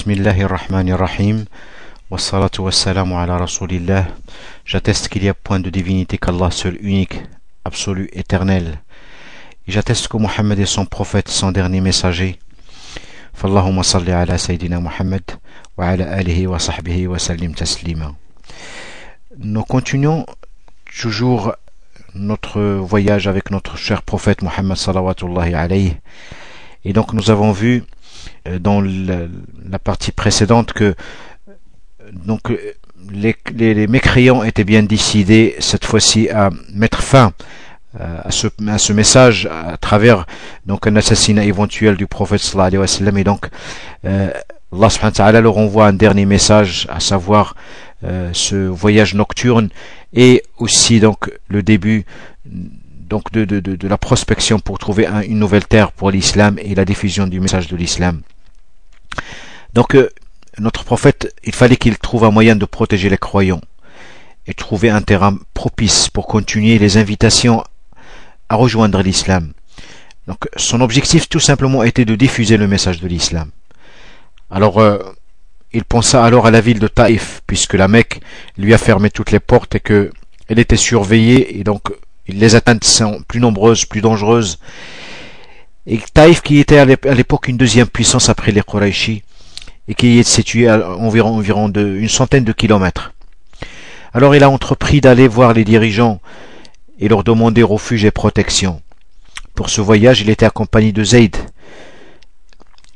Bismillahirrahmanirrahim. Wassalatu wassalamu ala rasulillah. J'atteste qu'il n'y a point de divinité qu'Allah seul, unique, absolu, éternel. Et j'atteste que Mohammed est son prophète, son dernier messager. Fallahumma salli ala Sayyidina Muhammad wa ala alihi wa sahbihi wa sallim taslima. Nous continuons toujours notre voyage avec notre cher prophète Mohammed salawatullahi alayhi. Et donc nous avons vu dans la partie précédente que donc les mécréants étaient bien décidés cette fois-ci à mettre fin à ce message à travers donc un assassinat éventuel du prophète sallallahu alayhi wa sallam. Et donc Allah subhanahu wa ta'ala leur envoie un dernier message, à savoir ce voyage nocturne et aussi donc le début donc de la prospection pour trouver une nouvelle terre pour l'islam et la diffusion du message de l'islam. Donc notre prophète, il fallait qu'il trouve un moyen de protéger les croyants et trouver un terrain propice pour continuer les invitations à rejoindre l'islam. Donc son objectif tout simplement était de diffuser le message de l'islam. Alors il pensa alors à la ville de Taïf, puisque la Mecque lui a fermé toutes les portes et qu'elle était surveillée, et donc les atteintes sont plus nombreuses, plus dangereuses. Et Taïf, qui était à l'époque une deuxième puissance après les Qurayshi, et qui est situé à environ une centaine de kilomètres. Alors il a entrepris d'aller voir les dirigeants et leur demander refuge et protection. Pour ce voyage, il était accompagné de Zayd,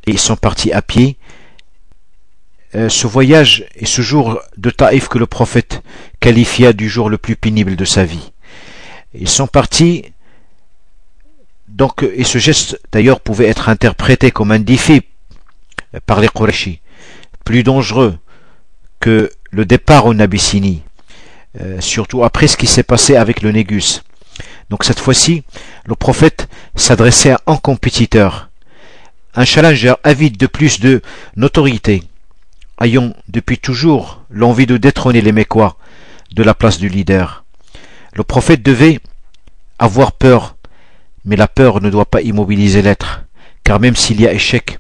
et ils sont partis à pied. Ce voyage est ce jour de Taïf que le prophète qualifia du jour le plus pénible de sa vie. Ils sont partis, donc, et ce geste d'ailleurs pouvait être interprété comme un défi par les Qurayshi, plus dangereux que le départ en Abyssinie, surtout après ce qui s'est passé avec le Négus. Donc cette fois-ci, le prophète s'adressait à un compétiteur, un challenger avide de plus de notoriété, ayant depuis toujours l'envie de détrôner les Mécois de la place du leader. Le prophète devait avoir peur, mais la peur ne doit pas immobiliser l'être, car même s'il y a échec,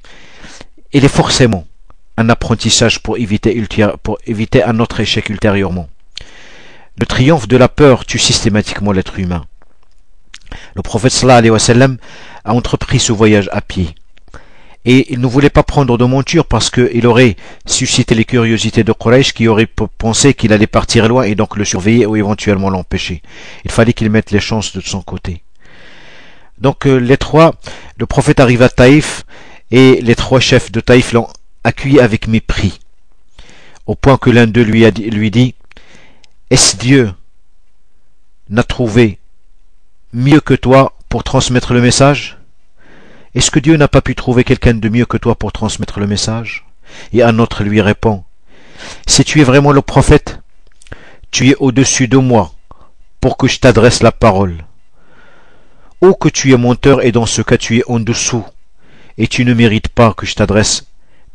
il est forcément un apprentissage pour éviter un autre échec ultérieurement. Le triomphe de la peur tue systématiquement l'être humain. Le prophète sallallahu alayhi wa sallam a entrepris ce voyage à pied. Et il ne voulait pas prendre de monture parce qu'il aurait suscité les curiosités de Quraysh, qui auraient pensé qu'il allait partir loin et donc le surveiller ou éventuellement l'empêcher. Il fallait qu'il mette les chances de son côté. Donc le prophète arrive à Taïf et les trois chefs de Taïf l'ont accueilli avec mépris, au point que l'un d'eux lui dit « Est-ce Dieu n'a trouvé mieux que toi pour transmettre le message ? Est-ce que Dieu n'a pas pu trouver quelqu'un de mieux que toi pour transmettre le message ?» Et un autre lui répond « Si tu es vraiment le prophète, tu es au-dessus de moi pour que je t'adresse la parole. Ou que tu es menteur et dans ce cas tu es en dessous et tu ne mérites pas que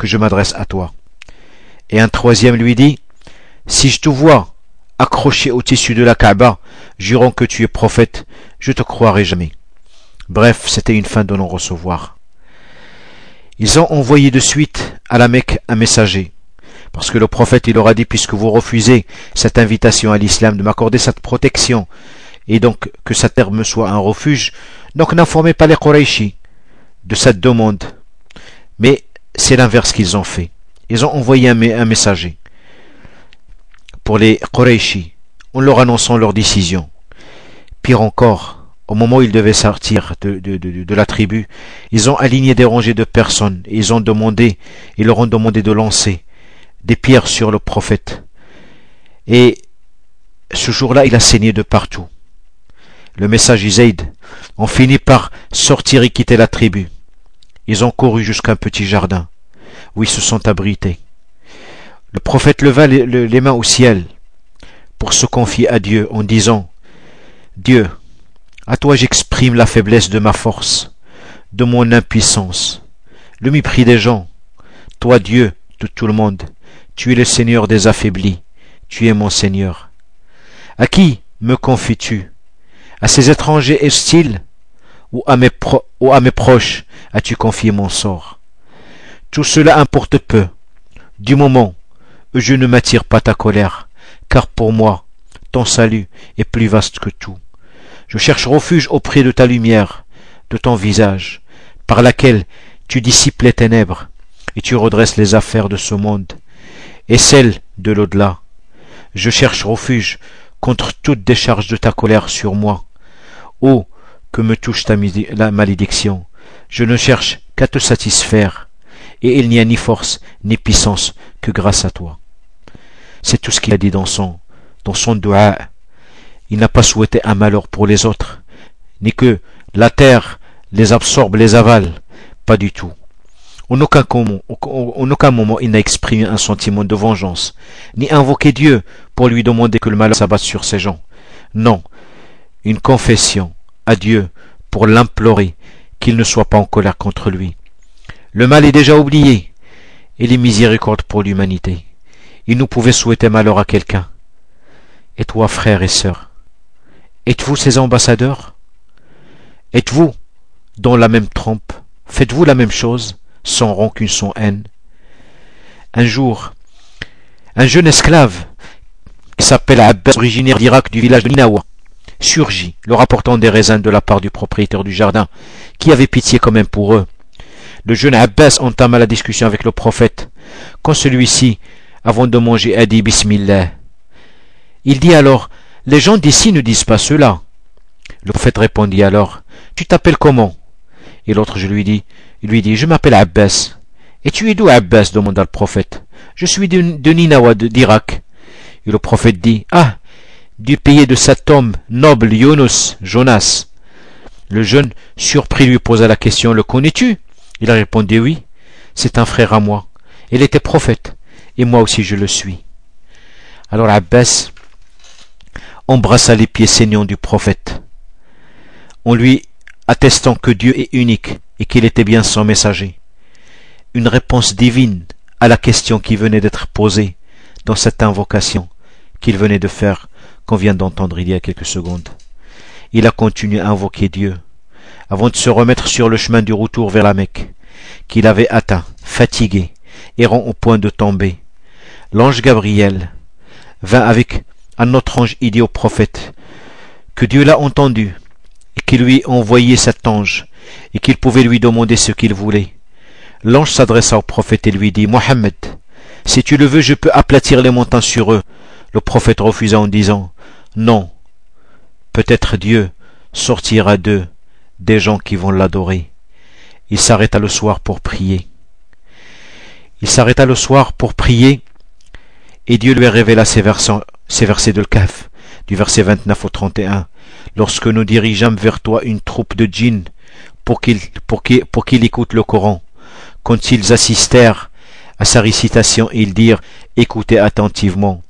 je m'adresse à toi. » Et un troisième lui dit « Si je te vois accroché au tissu de la Kaaba, jurant que tu es prophète, je te croirai jamais. » Bref, c'était une fin de non-recevoir. Ils ont envoyé de suite à la Mecque un messager, parce que le prophète il leur a dit, puisque vous refusez cette invitation à l'islam, de m'accorder cette protection, et donc que sa terre me soit un refuge, donc n'informez pas les Qurayshi de cette demande. Mais c'est l'inverse qu'ils ont fait. Ils ont envoyé un messager pour les Qurayshi, en leur annonçant leur décision. Pire encore, au moment où ils devaient sortir de la tribu, ils ont aligné des rangées de personnes et ils leur ont demandé de lancer des pierres sur le prophète. Et ce jour-là, il a saigné de partout. Le messager Zayd ont fini par sortir et quitter la tribu. Ils ont couru jusqu'à un petit jardin où ils se sont abrités. Le prophète leva les mains au ciel pour se confier à Dieu en disant « Dieu, à toi j'exprime la faiblesse de ma force, de mon impuissance, le mépris des gens. Toi Dieu de tout le monde, tu es le Seigneur des affaiblis, tu es mon Seigneur. À qui me confies-tu? À ces étrangers hostiles ou à mes proches as-tu confié mon sort? Tout cela importe peu, du moment où je ne m'attire pas ta colère, car pour moi, ton salut est plus vaste que tout. Je cherche refuge auprès de ta lumière, de ton visage, par laquelle tu dissipes les ténèbres et tu redresses les affaires de ce monde et celles de l'au-delà. Je cherche refuge contre toute décharge de ta colère sur moi. Oh, que me touche la malédiction. Je ne cherche qu'à te satisfaire, et il n'y a ni force ni puissance que grâce à toi. C'est tout ce qu'il a dit dans son dua. Il n'a pas souhaité un malheur pour les autres, ni que la terre les absorbe, les avale. Pas du tout. En aucun moment il n'a exprimé un sentiment de vengeance, ni invoqué Dieu pour lui demander que le malheur s'abatte sur ces gens. Non, une confession à Dieu pour l'implorer qu'il ne soit pas en colère contre lui. Le mal est déjà oublié, et les miséricordes pour l'humanité. Il nous pouvait souhaiter malheur à quelqu'un. Et toi, frères et sœurs, êtes-vous ses ambassadeurs? Êtes-vous dans la même trempe? Faites-vous la même chose, sans rancune, sans haine? Un jour, un jeune esclave qui s'appelle Abbas, originaire d'Irak du village de Ninawa, surgit, leur apportant des raisins de la part du propriétaire du jardin, qui avait pitié quand même pour eux. Le jeune Abbas entama la discussion avec le prophète, quand celui-ci, avant de manger, a dit Bismillah. Il dit alors, les gens d'ici ne disent pas cela. Le prophète répondit alors, tu t'appelles comment? Et l'autre lui dit, je m'appelle Abbas. Et tu es d'où, Abbas? Demanda le prophète. Je suis de Ninawa, d'Irak. Et le prophète dit, ah, du pays de cet homme noble, Jonas. Le jeune, surpris, lui posa la question, le connais-tu? Il a répondu, oui, c'est un frère à moi. Il était prophète, et moi aussi je le suis. Alors Abbas embrassa les pieds saignants du prophète, en lui attestant que Dieu est unique et qu'il était bien son messager. Une réponse divine à la question qui venait d'être posée dans cette invocation qu'il venait de faire, qu'on vient d'entendre il y a quelques secondes. Il a continué à invoquer Dieu, avant de se remettre sur le chemin du retour vers la Mecque, qu'il avait atteint, fatigué, errant au point de tomber. L'ange Gabriel vint avec un autre ange et dit au prophète que Dieu l'a entendu et qu'il lui envoyait cet ange et qu'il pouvait lui demander ce qu'il voulait. L'ange s'adressa au prophète et lui dit, Mohammed, si tu le veux, je peux aplatir les montagnes sur eux. Le prophète refusa en disant, non, peut-être Dieu sortira d'eux des gens qui vont l'adorer. Il s'arrêta le soir pour prier. Et Dieu lui révéla ces versets de l'Kahf, du verset 29 au 31. Lorsque nous dirigeâmes vers toi une troupe de djinns pour qu'ils écoutent le Coran, quand ils assistèrent à sa récitation, ils dirent, écoutez attentivement.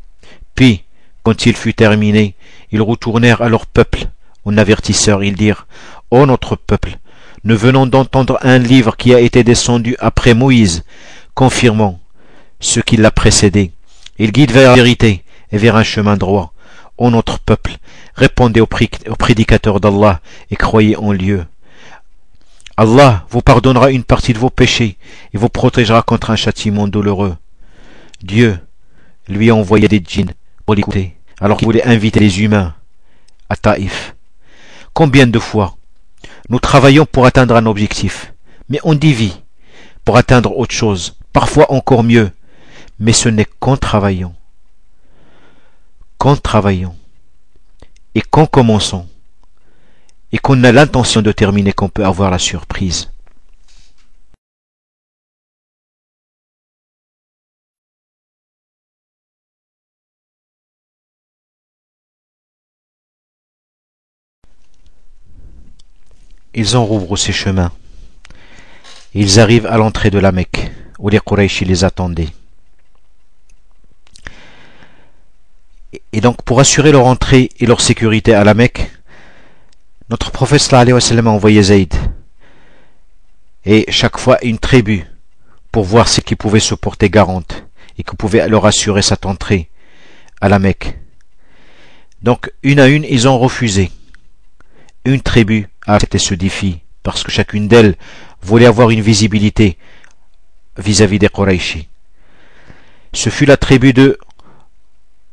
Puis, quand il fut terminé, ils retournèrent à leur peuple. En avertisseur, ils dirent, ô notre peuple, nous venons d'entendre un livre qui a été descendu après Moïse, confirmant ce qui l'a précédé. Il guide vers la vérité et vers un chemin droit. Ô notre peuple, répondez au prédicateur d'Allah et croyez en lui. Allah vous pardonnera une partie de vos péchés et vous protégera contre un châtiment douloureux. Dieu lui a envoyé des djinns pour l'écouter, alors qu'il voulait inviter les humains à Taïf. Combien de fois nous travaillons pour atteindre un objectif, mais on dévie pour atteindre autre chose, parfois encore mieux, mais ce n'est qu'en travaillant, et qu'en commençant, et qu'on a l'intention de terminer qu'on peut avoir la surprise. Ils enrouvrent ces chemins. Ils arrivent à l'entrée de la Mecque, où les Quraysh les attendaient. Et donc, pour assurer leur entrée et leur sécurité à la Mecque, notre prophète sallallahu alayhi wa sallam a envoyé Zayd, et chaque fois une tribu, pour voir ce qui pouvait se porter garante, et qui pouvait leur assurer cette entrée à la Mecque. Donc, une à une, ils ont refusé. Une tribu a accepté ce défi, parce que chacune d'elles voulait avoir une visibilité vis-à-vis des Qurayshi. Ce fut la tribu de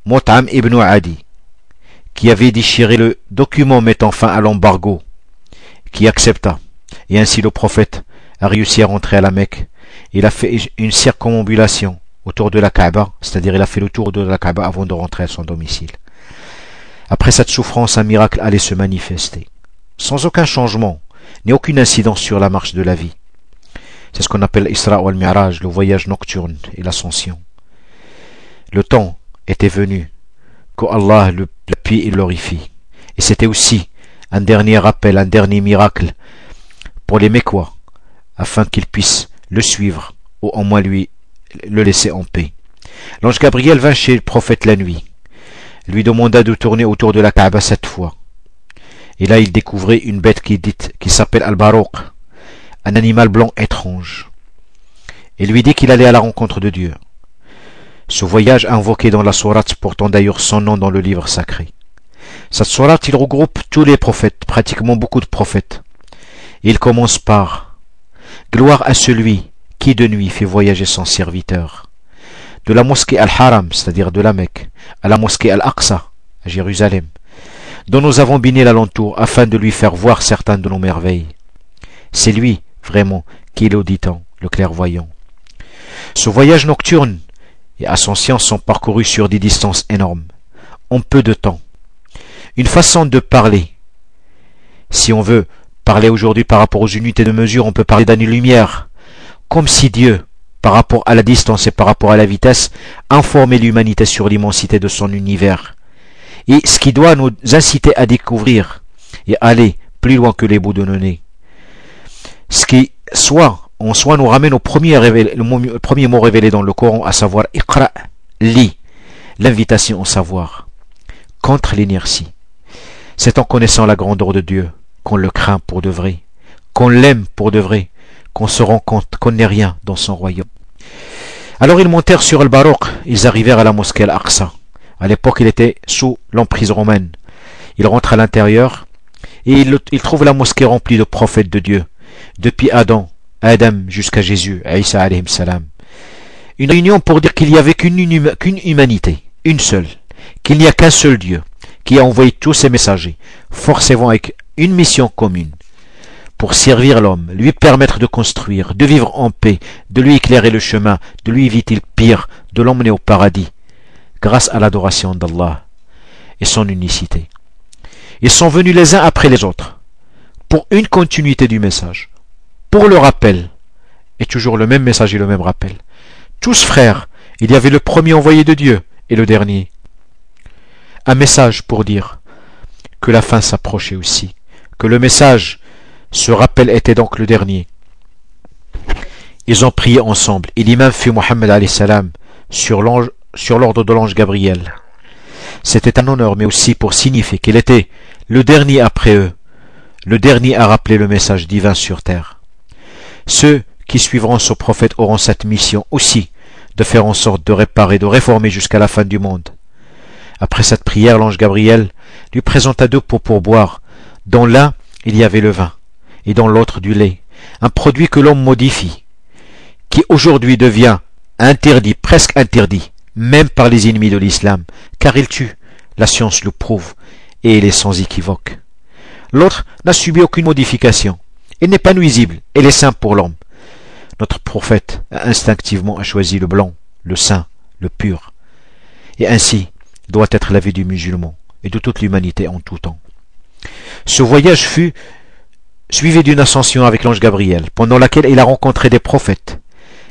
Mut'am ibn Adi qui avait déchiré le document mettant fin à l'embargo, qui accepta. Et ainsi le prophète a réussi à rentrer à la Mecque. Il a fait une circumambulation autour de la Kaaba, c'est-à-dire il a fait le tour de la Kaaba avant de rentrer à son domicile. Après cette souffrance, un miracle allait se manifester, sans aucun changement, ni aucune incidence sur la marche de la vie. C'est ce qu'on appelle l'Isra wal Mi'raj, le voyage nocturne et l'ascension. Le temps était venu qu'Allah l'appuie et glorifie. Et c'était aussi un dernier rappel, un dernier miracle pour les Mécois, afin qu'ils puissent le suivre, ou au moins lui le laisser en paix. L'ange Gabriel vint chez le prophète la nuit, lui demanda de tourner autour de la Kaaba 7 fois. Et là il découvrit une bête qui s'appelle Al-Barouq, un animal blanc étrange. Et lui dit qu'il allait à la rencontre de Dieu. Ce voyage invoqué dans la sourate portant d'ailleurs son nom dans le livre sacré. Cette sourate, il regroupe tous les prophètes, pratiquement beaucoup de prophètes. Et il commence par « Gloire à celui qui de nuit fait voyager son serviteur. » De la mosquée Al-Haram, c'est-à-dire de la Mecque, à la mosquée Al-Aqsa, à Jérusalem, dont nous avons béni l'alentour afin de lui faire voir certaines de nos merveilles. C'est lui, vraiment, qui est l'auditant, le clairvoyant. Ce voyage nocturne et ascension sont parcourus sur des distances énormes, en peu de temps. Une façon de parler. Si on veut parler aujourd'hui par rapport aux unités de mesure, on peut parler d'année-lumière, comme si Dieu, par rapport à la distance et par rapport à la vitesse, informait l'humanité sur l'immensité de son univers. Et ce qui doit nous inciter à découvrir et aller plus loin que les bouts de nos nez. Ce qui, en soi, nous ramène au le premier mot révélé dans le Coran, à savoir Iqra, lis, l'invitation au savoir, contre l'inertie. C'est en connaissant la grandeur de Dieu qu'on le craint pour de vrai, qu'on l'aime pour de vrai, qu'on se rend compte qu'on n'est rien dans son royaume. Alors ils montèrent sur Al-Barouq, ils arrivèrent à la mosquée Al-Aqsa. À l'époque, il était sous l'emprise romaine. Ils rentrent à l'intérieur et ils trouvent la mosquée remplie de prophètes de Dieu, depuis Adam jusqu'à Jésus, Isa alayhi salam. Une réunion pour dire qu'il n'y avait qu'une humanité, une seule, qu'il n'y a qu'un seul Dieu, qui a envoyé tous ses messagers, forcément avec une mission commune, pour servir l'homme, lui permettre de construire, de vivre en paix, de lui éclairer le chemin, de lui éviter le pire, de l'emmener au paradis, grâce à l'adoration d'Allah et son unicité. Ils sont venus les uns après les autres, pour une continuité du message, pour le rappel, et toujours le même message et le même rappel. Tous frères, il y avait le premier envoyé de Dieu et le dernier. Un message pour dire que la fin s'approchait aussi, que le message, ce rappel était donc le dernier. Ils ont prié ensemble, et l'imam fut Mohammed alayhi salam sur l'ordre de l'ange Gabriel. C'était un honneur, mais aussi pour signifier qu'il était le dernier après eux, le dernier à rappeler le message divin sur terre. Ceux qui suivront ce prophète auront cette mission aussi, de faire en sorte de réparer, de réformer jusqu'à la fin du monde. Après cette prière, l'ange Gabriel lui présenta 2 pots pour boire. Dans l'un, il y avait le vin, et dans l'autre du lait, un produit que l'homme modifie, qui aujourd'hui devient interdit, presque interdit, même par les ennemis de l'islam, car il tue, la science le prouve, et il est sans équivoque. L'autre n'a subi aucune modification, il n'est pas nuisible, il est sain pour l'homme. Notre prophète instinctivement a choisi le blanc, le saint, le pur, et ainsi doit être la vie du musulman et de toute l'humanité en tout temps. Ce voyage fut suivi d'une ascension avec l'ange Gabriel, pendant laquelle il a rencontré des prophètes.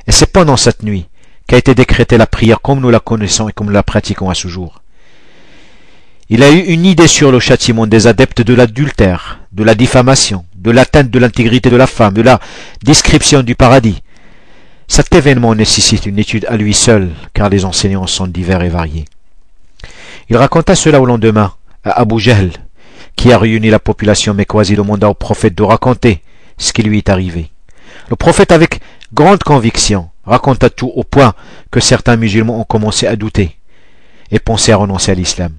Et c'est pendant cette nuit qu'a été décrétée la prière comme nous la connaissons et comme nous la pratiquons à ce jour. Il a eu une idée sur le châtiment des adeptes de l'adultère, de la diffamation, de l'atteinte de l'intégrité de la femme, de la description du paradis. Cet événement nécessite une étude à lui seul, car les enseignants sont divers et variés. Il raconta cela au lendemain à Abu Jahl, qui a réuni la population mécoise et demanda au prophète de raconter ce qui lui est arrivé. Le prophète, avec grande conviction, raconta tout au point que certains musulmans ont commencé à douter et pensaient à renoncer à l'islam.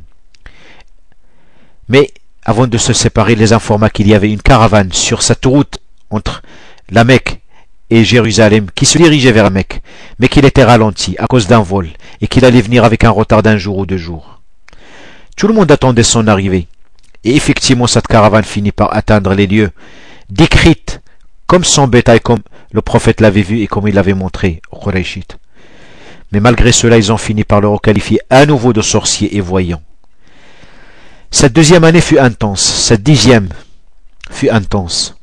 Mais avant de se séparer, il les informa qu'il y avait une caravane sur cette route entre la Mecque et Jérusalem qui se dirigeait vers la Mecque, mais qu'il était ralenti à cause d'un vol et qu'il allait venir avec un retard d'un jour ou 2 jours. Tout le monde attendait son arrivée. Et effectivement, cette caravane finit par atteindre les lieux décrites comme son bétail, comme le prophète l'avait vu et comme il l'avait montré aux Qurayshites. Mais malgré cela, ils ont fini par le requalifier à nouveau de sorcier et voyant. Cette deuxième année fut intense, cette 10e fut intense.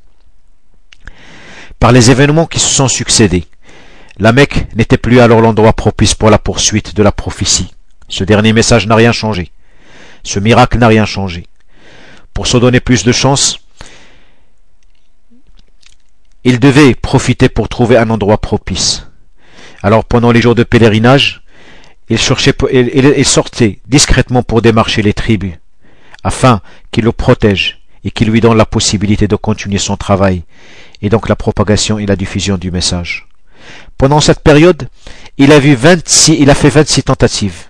Par les événements qui se sont succédés, la Mecque n'était plus alors l'endroit propice pour la poursuite de la prophétie. Ce dernier message n'a rien changé. Ce miracle n'a rien changé. Pour se donner plus de chance, il devait profiter pour trouver un endroit propice. Alors pendant les jours de pèlerinage, il sortait discrètement pour démarcher les tribus, afin qu'ils le protègent et qu'ils lui donnent la possibilité de continuer son travail, et donc la propagation et la diffusion du message. Pendant cette période, il a fait 26 tentatives,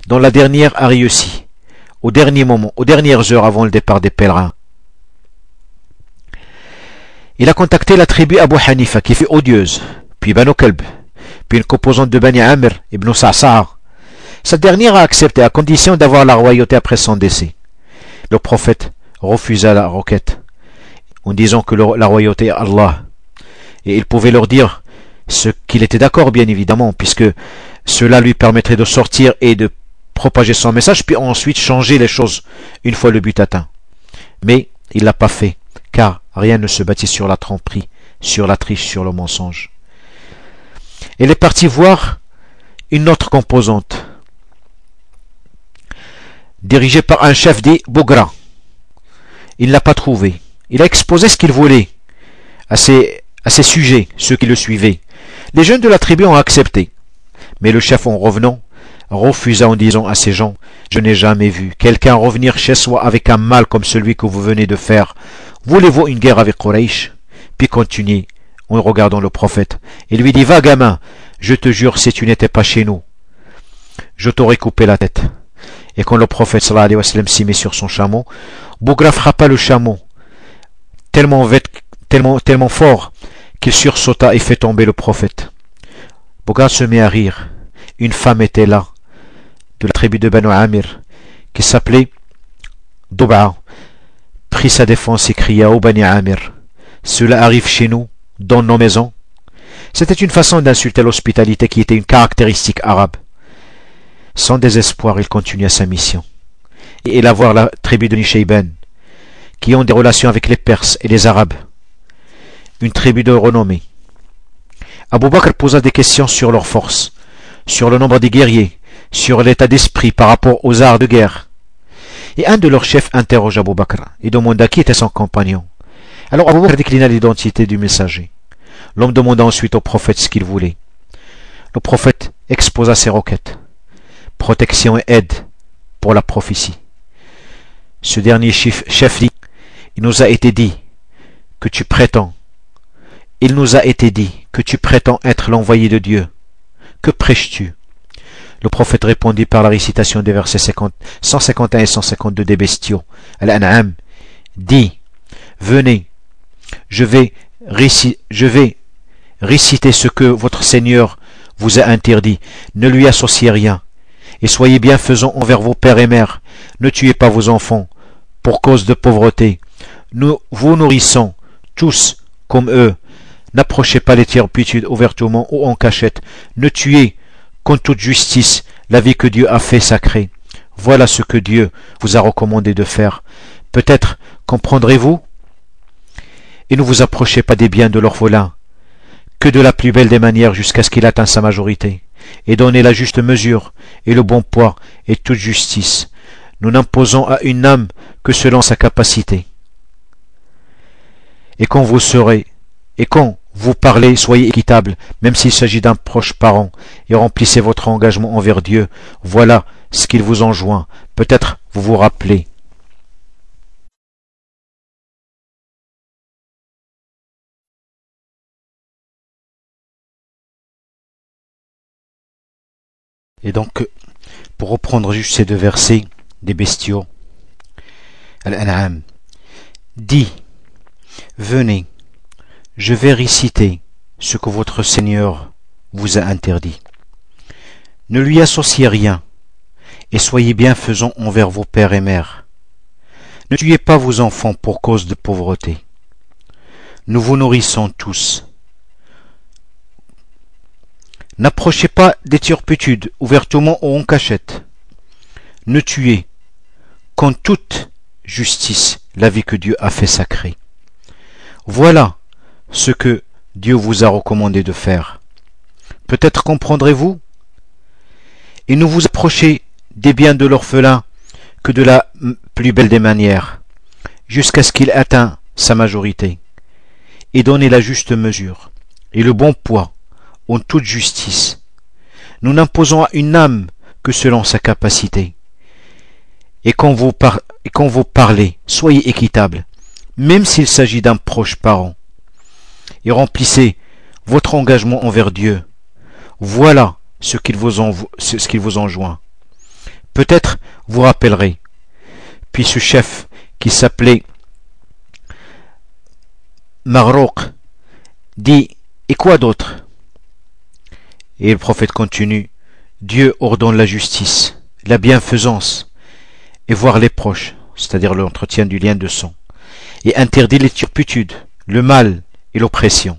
dont la dernière a réussi, au dernier moment, aux dernières heures avant le départ des pèlerins. Il a contacté la tribu Abu Hanifa, qui fut odieuse, puis Banu Kalb, puis une composante de Bani Amr, Ibn Sa'sa'a. Cette dernière a accepté à condition d'avoir la royauté après son décès. Le prophète refusa la requête, en disant que la royauté est Allah. Et il pouvait leur dire ce qu'il était d'accord, bien évidemment, puisque cela lui permettrait de sortir et de propager son message, puis ensuite changer les choses une fois le but atteint. Mais il ne l'a pas fait, car rien ne se bâtit sur la tromperie, sur la triche, sur le mensonge. Il est parti voir une autre composante, dirigée par un chef dit Bougra. Il ne l'a pas trouvé. Il a exposé ce qu'il voulait à ses sujets, ceux qui le suivaient. Les jeunes de la tribu ont accepté. Mais le chef, en revenant, refusa en disant à ces gens: je n'ai jamais vu quelqu'un revenir chez soi avec un mal comme celui que vous venez de faire. Voulez-vous une guerre avec Quraysh? Puis continue en regardant le prophète. Il lui dit: va gamin, je te jure, si tu n'étais pas chez nous, je t'aurais coupé la tête. Et quand le prophète sallallahu alayhi wa sallam s'y met sur son chameau, Bougra frappa le chameau tellement fort qu'il sursauta et fait tomber le prophète. Bougra se met à rire. Une femme était là, de la tribu de Banu Amir, qui s'appelait Dub'a, prit sa défense et cria: ô Bani Amir, cela arrive chez nous, dans nos maisons. C'était une façon d'insulter l'hospitalité qui était une caractéristique arabe. Sans désespoir, il continua sa mission. Et il a voir la tribu de Nishayban, qui ont des relations avec les Perses et les Arabes. Une tribu de renommée. Abu Bakr posa des questions sur leur force, sur le nombre des guerriers, sur l'état d'esprit par rapport aux arts de guerre. Et un de leurs chefs interroge Abu Bakr et demanda qui était son compagnon. Alors Abu Bakr déclina l'identité du messager. L'homme demanda ensuite au prophète ce qu'il voulait. Le prophète exposa ses requêtes: protection et aide pour la prophétie. Ce dernier chef dit: il nous a été dit que tu prétends être l'envoyé de Dieu. Que prêches-tu? Le prophète répondit par la récitation des versets 151 et 152 des bestiaux. Al-An'am dit: venez, je vais réciter ce que votre Seigneur vous a interdit. Ne lui associez rien. Et soyez bienfaisants envers vos pères et mères. Ne tuez pas vos enfants pour cause de pauvreté. Nous vous nourrissons tous comme eux. N'approchez pas les turpitudes ouvertement ou en cachette. Ne tuez qu'en toute justice la vie que Dieu a fait sacrée. Voilà ce que Dieu vous a recommandé de faire. Peut-être comprendrez-vous? Et ne vous approchez pas des biens de l'orphelin que de la plus belle des manières jusqu'à ce qu'il atteigne sa majorité. Et donnez la juste mesure et le bon poids et toute justice. Nous n'imposons à une âme que selon sa capacité. Et quand vous parlez, soyez équitable, même s'il s'agit d'un proche parent, et remplissez votre engagement envers Dieu. Voilà ce qu'il vous enjoint. Peut-être vous vous rappelez. Et donc, pour reprendre juste ces deux versets des bestiaux, Al-An'am dit: venez, je vais réciter ce que votre Seigneur vous a interdit. Ne lui associez rien, et soyez bienfaisants envers vos pères et mères. Ne tuez pas vos enfants pour cause de pauvreté. Nous vous nourrissons tous. N'approchez pas des turpitudes, ouvertement ou en cachette. Ne tuez qu'en toute justice la vie que Dieu a fait sacrée. Voilà ce que Dieu vous a recommandé de faire. Peut-être comprendrez-vous? Et ne vous approchez des biens de l'orphelin que de la plus belle des manières, jusqu'à ce qu'il atteigne sa majorité, et donnez la juste mesure, et le bon poids, en toute justice. Nous n'imposons à une âme que selon sa capacité. Et quand vous parlez, soyez équitable, même s'il s'agit d'un proche parent, et remplissez votre engagement envers Dieu. Voilà ce qu'il vous enjoint. Peut-être vous rappellerez. Puis ce chef qui s'appelait Marrouk dit: et quoi d'autre? Et le prophète continue: Dieu ordonne la justice, la bienfaisance, et voir les proches, c'est-à-dire l'entretien du lien de sang, et interdit les turpitudes, le mal et l'oppression.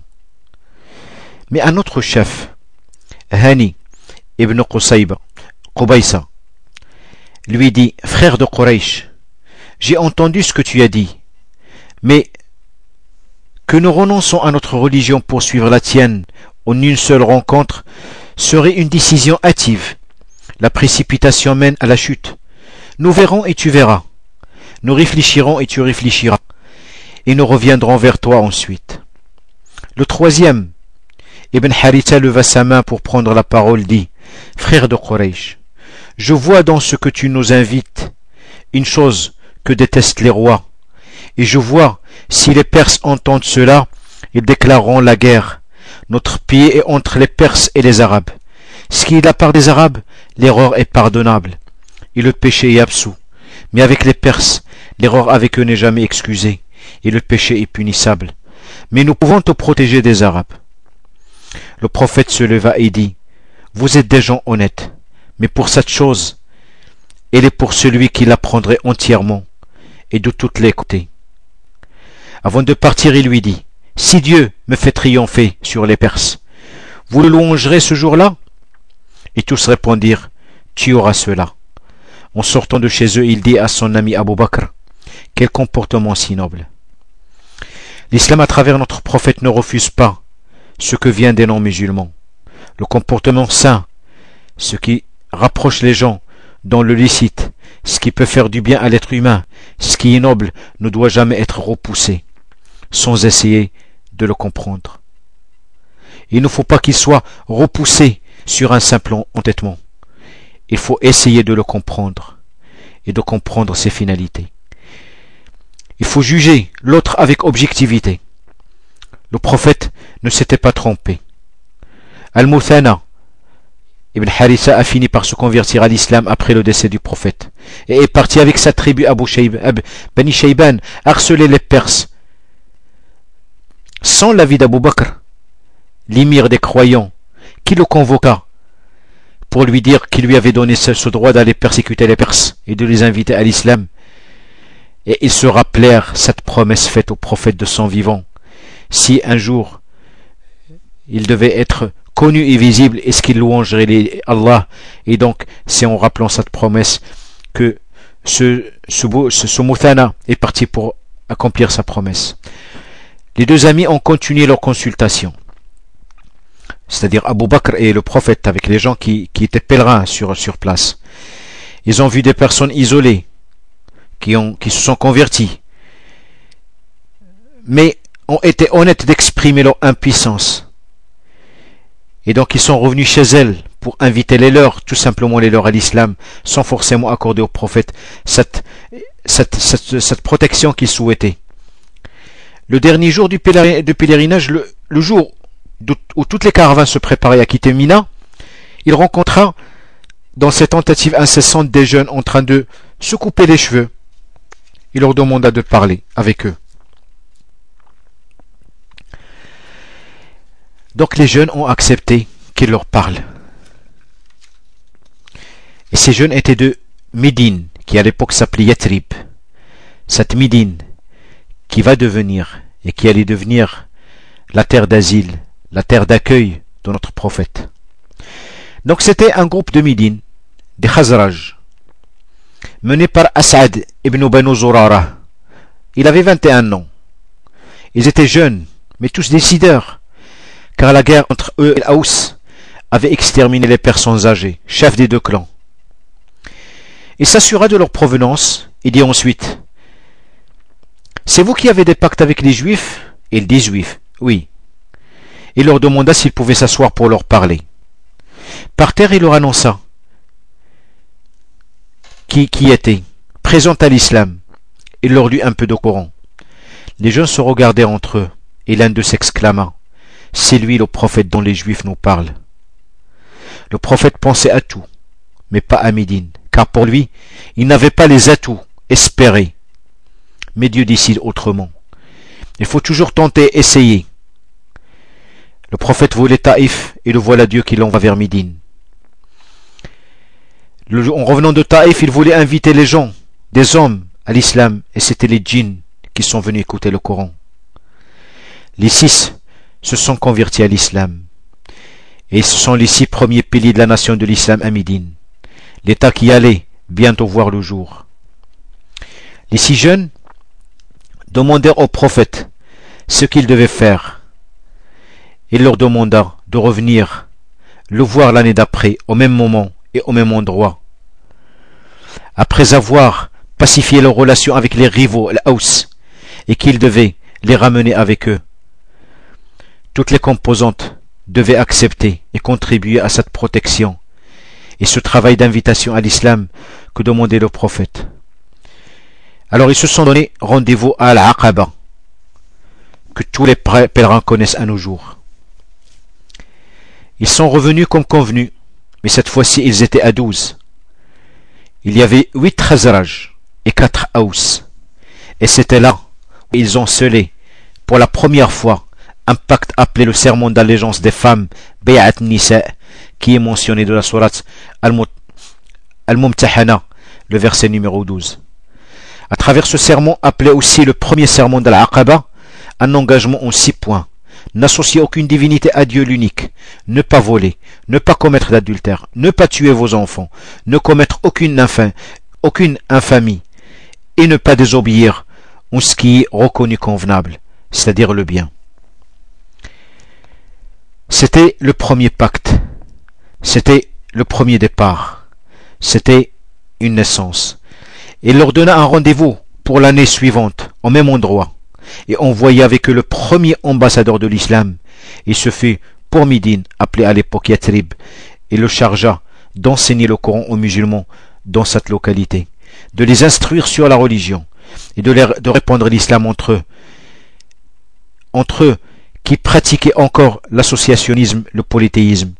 Mais un autre chef, Hani ibn Qubaysa, lui dit: frère de Quraysh, j'ai entendu ce que tu as dit, mais que nous renonçons à notre religion pour suivre la tienne en une seule rencontre serait une décision hâtive. La précipitation mène à la chute. Nous verrons et tu verras. Nous réfléchirons et tu réfléchiras. Et nous reviendrons vers toi ensuite. Le troisième, Ibn Haritha leva sa main pour prendre la parole, dit: frère de Quraysh, je vois dans ce que tu nous invites une chose que détestent les rois, et je vois, si les Perses entendent cela, ils déclareront la guerre. Notre pied est entre les Perses et les Arabes. Ce qui est de la part des Arabes, l'erreur est pardonnable, et le péché est absous. Mais avec les Perses, l'erreur avec eux n'est jamais excusée, et le péché est punissable. Mais nous pouvons te protéger des Arabes. Le prophète se leva et dit: vous êtes des gens honnêtes, mais pour cette chose, elle est pour celui qui la prendrait entièrement, et de tous les côtés. Avant de partir, il lui dit: si Dieu me fait triompher sur les Perses, vous le louangerez ce jour-là? Et tous répondirent: tu auras cela. En sortant de chez eux, il dit à son ami Abu Bakr: quel comportement si noble! L'islam à travers notre prophète ne refuse pas ce que vient des non-musulmans. Le comportement sain, ce qui rapproche les gens dans le licite, ce qui peut faire du bien à l'être humain, ce qui est noble, ne doit jamais être repoussé, sans essayer de le comprendre. Il ne faut pas qu'il soit repoussé sur un simple entêtement. Il faut essayer de le comprendre et de comprendre ses finalités. Il faut juger l'autre avec objectivité. Le prophète ne s'était pas trompé. Al-Muthana Ibn Haritha a fini par se convertir à l'islam après le décès du prophète et est parti avec sa tribu Bani Shayban harceler les Perses. Sans l'avis d'Abu Bakr, l'émir des croyants, qui le convoqua pour lui dire qu'il lui avait donné ce droit d'aller persécuter les Perses et de les inviter à l'islam. Et ils se rappelèrent cette promesse faite au prophète de son vivant. Si un jour il devait être connu et visible, est-ce qu'il louangerait Allah? Et donc c'est en rappelant cette promesse que ce Muthana est parti pour accomplir sa promesse. Les deux amis ont continué leur consultation, c'est-à-dire Abu Bakr et le prophète avec les gens qui étaient pèlerins sur place. Ils ont vu des personnes isolées qui se sont converties, mais ont été honnêtes d'exprimer leur impuissance. Et donc ils sont revenus chez elles pour inviter les leurs, tout simplement les leurs à l'islam, sans forcément accorder au prophète cette protection qu'ils souhaitaient. Le dernier jour du pèlerinage, le jour où toutes les caravanes se préparaient à quitter Mina, il rencontra dans ces tentatives incessantes des jeunes en train de se couper les cheveux. Il leur demanda de parler avec eux. Donc les jeunes ont accepté qu'il leur parle. ces jeunes étaient de Médine, qui à l'époque s'appelait Yatrib. Cette Médine qui va devenir et qui allait devenir la terre d'asile, la terre d'accueil de notre prophète. Donc c'était un groupe de Médine, des Khazraj, mené par As'ad ibn Banu Zurara. Il avait 21 ans. Ils étaient jeunes, mais tous décideurs, car la guerre entre eux et l'Aous avait exterminé les personnes âgées, chefs des deux clans. Il s'assura de leur provenance et dit ensuite: c'est vous qui avez des pactes avec les Juifs? Ils disent Juifs, oui. Il leur demanda s'ils pouvaient s'asseoir pour leur parler. Par terre, il leur annonça qui était, présente à l'islam. Il leur lut un peu de Coran. Les jeunes se regardaient entre eux, et l'un d'eux s'exclama: c'est lui le prophète dont les Juifs nous parlent. Le prophète pensait à tout, mais pas à Médine, car pour lui, il n'avait pas les atouts espérés. Mais Dieu décide autrement. Il faut toujours tenter, essayer. Le prophète voulait Taïf, et le voilà Dieu qui l'envoie vers Médine. En revenant de Taïf, il voulait inviter les gens, des hommes, à l'islam, et c'était les djinns qui sont venus écouter le Coran. Les 6 se sont convertis à l'islam, et ce sont les 6 premiers piliers de la nation de l'islam à Médine, l'État qui allait bientôt voir le jour. Les 6 jeunes demandèrent au prophète ce qu'il devait faire. Il leur demanda de revenir le voir l'année d'après, au même moment et au même endroit. Après avoir pacifié leurs relations avec les rivaux, l'Aous, et qu'ils devaient les ramener avec eux, toutes les composantes devaient accepter et contribuer à cette protection et ce travail d'invitation à l'islam que demandait le prophète. Alors ils se sont donné rendez-vous à Al-Aqaba, que tous les pèlerins connaissent à nos jours. Ils sont revenus comme convenu, mais cette fois-ci ils étaient à 12. Il y avait 8 Khazraj et 4 Aous, et c'était là où ils ont scellé pour la première fois un pacte appelé le serment d'allégeance des femmes, Bay'at Nisa, qui est mentionné de la sourate Al-Mumtahana, le verset numéro 12. À travers ce serment, appelé aussi le premier serment de l'Aqaba, un engagement en 6 points. N'associez aucune divinité à Dieu l'unique, ne pas voler, ne pas commettre d'adultère, ne pas tuer vos enfants, ne commettre aucune infamie, et ne pas désobéir en ce qui est reconnu convenable, c'est-à-dire le bien. C'était le premier pacte, c'était le premier départ, c'était une naissance. Il leur donna un rendez-vous pour l'année suivante, au même endroit, et envoya avec eux le premier ambassadeur de l'islam. Il se fit pour Médine, appelé à l'époque Yatrib, et le chargea d'enseigner le Coran aux musulmans dans cette localité, de les instruire sur la religion, et de répandre l'islam entre eux qui pratiquaient encore l'associationnisme, le polythéisme,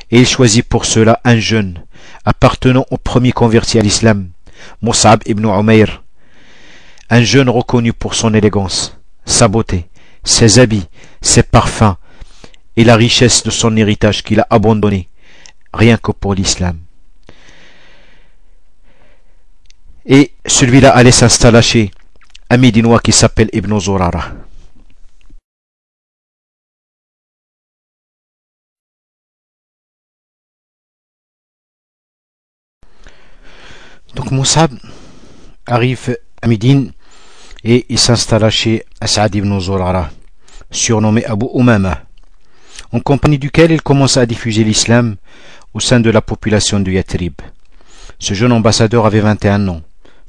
et il choisit pour cela un jeune, appartenant au premier converti à l'islam, Mus'ab ibn Umayr, un jeune reconnu pour son élégance, sa beauté, ses habits, ses parfums et la richesse de son héritage qu'il a abandonné, rien que pour l'islam. Et celui-là allait s'installer chez un Médinois qui s'appelle Ibn Zurara. Donc Mus'ab arrive à Médine et il s'installa chez As'ad ibn Zurara, surnommé Abu Umama, en compagnie duquel il commença à diffuser l'islam au sein de la population de Yatrib. Ce jeune ambassadeur avait 21 ans,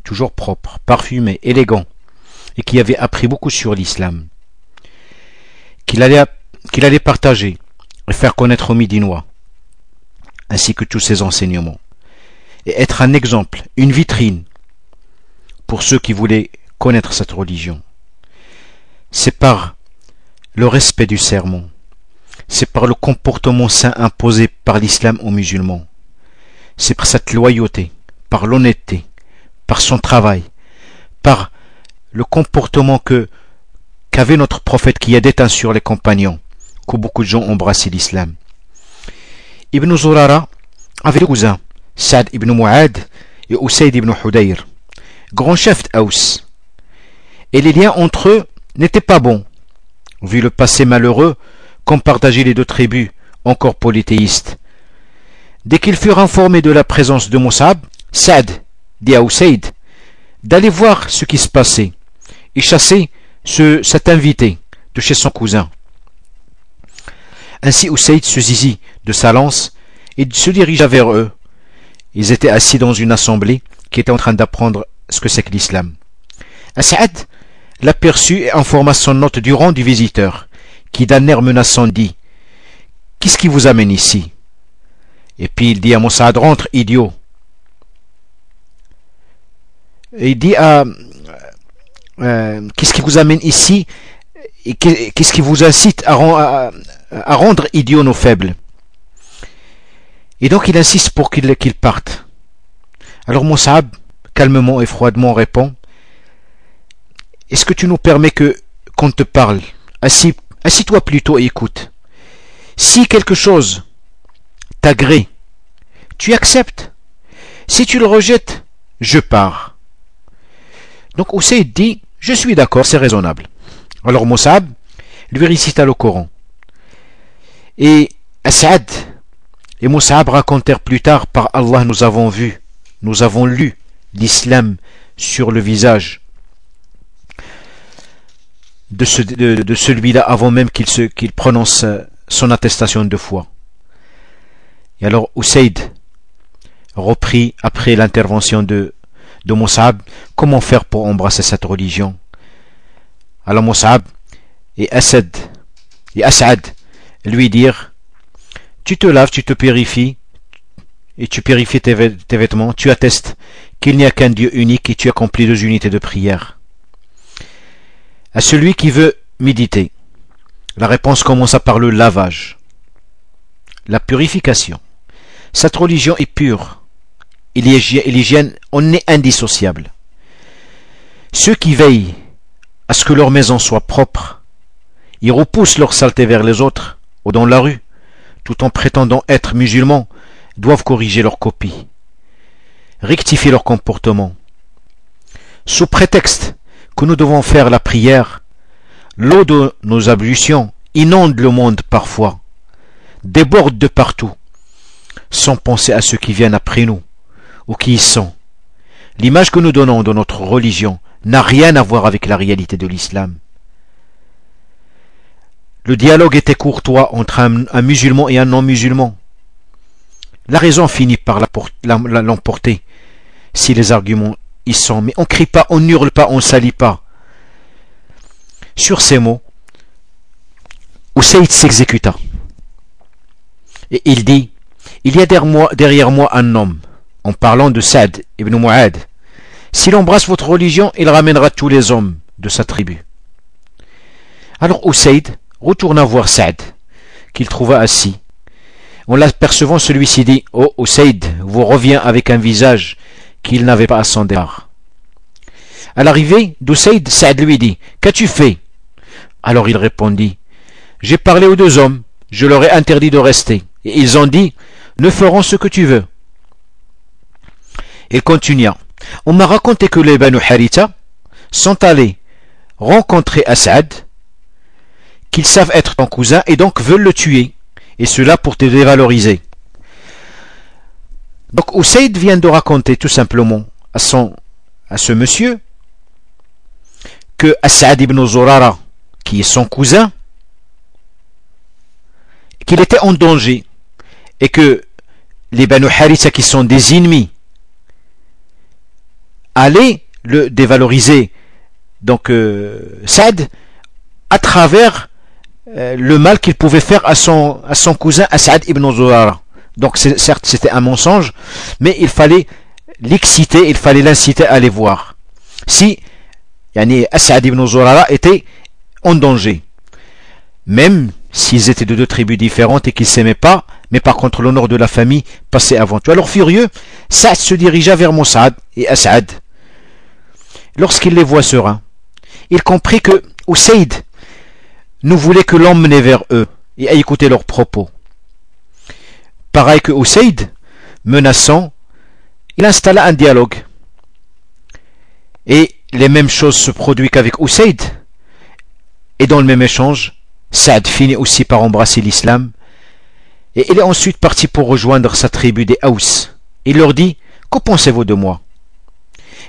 toujours propre, parfumé, élégant, et qui avait appris beaucoup sur l'islam, qu'il allait partager et faire connaître aux Médinois, ainsi que tous ses enseignements, et être un exemple, une vitrine, pour ceux qui voulaient connaître cette religion. C'est par le respect du sermon, c'est par le comportement saint imposé par l'islam aux musulmans, c'est par cette loyauté, par l'honnêteté, par son travail, par le comportement qu'avait notre prophète qui a déteint sur les compagnons, que beaucoup de gens embrassaient l'islam. Ibn Zurara avait 2 cousins, Saad ibn Mu'ad et Usayd ibn Hudayr, grand chef d'Aws. Et les liens entre eux n'étaient pas bons, vu le passé malheureux qu'ont partagé les deux tribus, encore polythéistes. Dès qu'ils furent informés de la présence de Mus'ab, Saad dit à Usayd d'aller voir ce qui se passait et chasser cet invité de chez son cousin. Ainsi Usayd se saisit de sa lance et se dirigea vers eux. Ils étaient assis dans une assemblée qui était en train d'apprendre ce que c'est que l'islam. Saad l'aperçut et informa son hôte du rang du visiteur, qui d'un air menaçant dit « Qu'est-ce qui vous amène ici ?» Et puis il dit à Mus'ab « Rentre, idiot !» Et il dit à qu'est-ce qui vous amène ici et qu'est-ce qui vous incite à rendre idiots nos faibles? Et donc il insiste pour qu'ils partent. Alors Mus'ab, calmement et froidement, répond: est-ce que tu nous permets qu'on te parle? Assis-toi plutôt et écoute. Si quelque chose t'agrée, tu acceptes. Si tu le rejettes, je pars. Donc Usayd dit: je suis d'accord, c'est raisonnable. Alors Mus'ab lui récita le Coran. Et Saad et Mus'ab racontèrent plus tard: par Allah, nous avons lu l'islam sur le visage de celui-là avant même qu'il prononce son attestation de foi. Et alors Usayd reprit après l'intervention de Mus'ab comment faire pour embrasser cette religion. Alors Mus'ab et Asad lui dirent: tu te laves, tu te purifies et tu purifies tes vêtements, tu attestes qu'il n'y a qu'un Dieu unique et tu accomplis 2 unités de prière. À celui qui veut méditer, la réponse commença par le lavage, la purification. Cette religion est pure et l'hygiène en est indissociable. Ceux qui veillent à ce que leur maison soit propre, ils repoussent leur saleté vers les autres ou dans la rue, tout en prétendant être musulmans, doivent corriger leur copie, rectifier leur comportement. Sous prétexte que nous devons faire la prière, l'eau de nos ablutions inonde le monde parfois, déborde de partout, sans penser à ceux qui viennent après nous, ou qui y sont. L'image que nous donnons de notre religion n'a rien à voir avec la réalité de l'islam. Le dialogue était courtois entre un musulman et un non-musulman. La raison finit par l'emporter, si les arguments y sont. Mais on ne crie pas, on ne hurle pas, on ne salit pas. Sur ces mots, Usayd s'exécuta. Et il dit: il y a derrière moi un homme, en parlant de Saad ibn Mu'ad. S'il embrasse votre religion, il ramènera tous les hommes de sa tribu. Alors Usayd retourna voir Saad, qu'il trouva assis. En l'apercevant, celui-ci dit: oh Usayd, vous revient avec un visage qu'il n'avait pas à son départ. À l'arrivée d'Usayd, Saad lui dit: qu'as-tu fait? Alors il répondit: j'ai parlé aux 2 hommes, je leur ai interdit de rester, et ils ont dit: nous ferons ce que tu veux. Il continua: on m'a raconté que les Banu Haritha sont allés rencontrer Saad, qu'ils savent être ton cousin et donc veulent le tuer, et cela pour te dévaloriser. Donc Usayd vient de raconter tout simplement à ce monsieur que As'ad ibn Zurara, qui est son cousin, qu'il était en danger et que les Banu Haritha, qui sont des ennemis, allaient le dévaloriser, donc Saad, à travers le mal qu'il pouvait faire à son cousin As'ad ibn Zurara. Donc certes c'était un mensonge, mais il fallait l'exciter, il fallait l'inciter à aller voir si As'ad ibn Zurara était en danger, même s'ils étaient de 2 tribus différentes et qu'ils ne s'aimaient pas, mais par contre l'honneur de la famille passait avant tout. Alors furieux, Saad se dirigea vers Mus'ab et As'ad. Lorsqu'il les voit sereins, il comprit que Usayd ne voulait que l'emmener vers eux et à écouter leurs propos. Pareil que Usayd, menaçant il installa un dialogue. Et les mêmes choses se produisent qu'avec Usayd. Et dans le même échange, Saad finit aussi par embrasser l'islam. Et il est ensuite parti pour rejoindre sa tribu des Haous. Il leur dit, que pensez-vous de moi?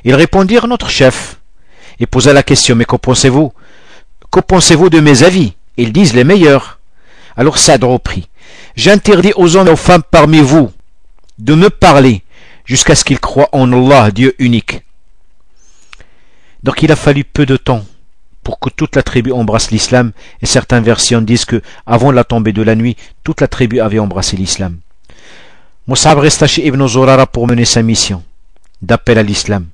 Ils répondirent, notre chef. Il posa la question, mais que pensez-vous? Que pensez-vous de mes avis? Ils disent les meilleurs. Alors Saad reprit, j'interdis aux hommes et aux femmes parmi vous de me parler jusqu'à ce qu'ils croient en Allah, Dieu unique. Donc il a fallu peu de temps pour que toute la tribu embrasse l'islam, et certaines versions disent que avant la tombée de la nuit, toute la tribu avait embrassé l'islam. Mus'ab resta chez Ibn Zurara pour mener sa mission d'appel à l'islam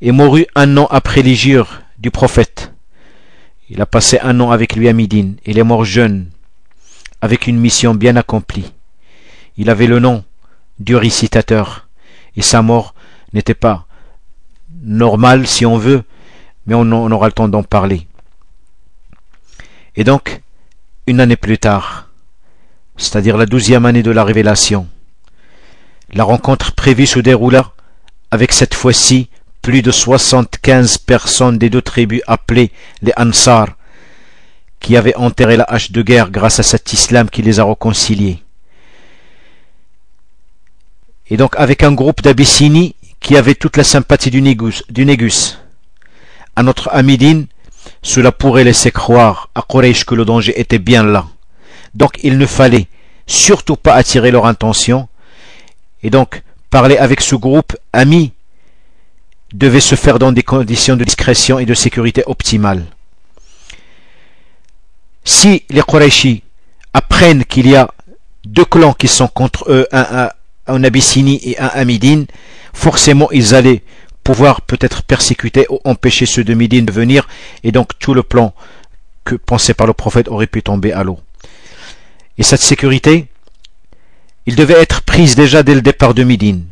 et mourut 1 an après l'hégire du prophète. Il a passé 1 an avec lui à Médine. Il est mort jeune, avec une mission bien accomplie. Il avait le nom du récitateur, et sa mort n'était pas normale si on veut, mais on aura le temps d'en parler. Et donc, 1 année plus tard, c'est-à-dire la 12e année de la révélation, la rencontre prévue se déroula avec cette fois-ci plus de 75 personnes des 2 tribus appelées les Ansar, qui avaient enterré la hache de guerre grâce à cet islam qui les a réconciliés. Et donc avec un groupe d'Abyssinie qui avait toute la sympathie du Négus. À notre Médine, cela pourrait laisser croire à Quraysh que le danger était bien là. Donc il ne fallait surtout pas attirer leur attention. Et donc parler avec ce groupe ami devait se faire dans des conditions de discrétion et de sécurité optimales. Si les Qurayshis apprennent qu'il y a 2 clans qui sont contre eux, un en Abyssinie et un à Médine, forcément ils allaient pouvoir peut-être persécuter ou empêcher ceux de Médine de venir, et donc tout le plan que pensé par le prophète aurait pu tomber à l'eau. Et cette sécurité, il devait être prise déjà dès le départ de Médine.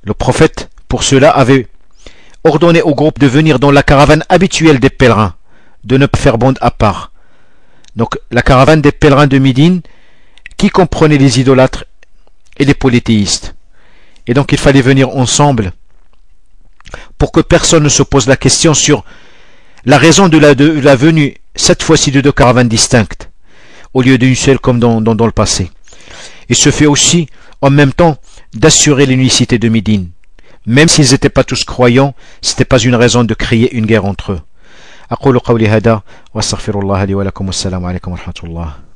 Le prophète, pour cela, avait ordonné au groupe de venir dans la caravane habituelle des pèlerins, de ne pas faire bande à part. Donc la caravane des pèlerins de Médine, qui comprenait les idolâtres et les polythéistes. Et donc il fallait venir ensemble pour que personne ne se pose la question sur la raison de la venue, cette fois-ci de 2 caravanes distinctes, au lieu d'une seule comme dans le passé. Il se fait aussi en même temps d'assurer l'unicité de Médine. Même s'ils n'étaient pas tous croyants, ce n'était pas une raison de créer une guerre entre eux. أقول قولي هذا وأستغفر الله لي ولكم والسلام عليكم ورحمة الله.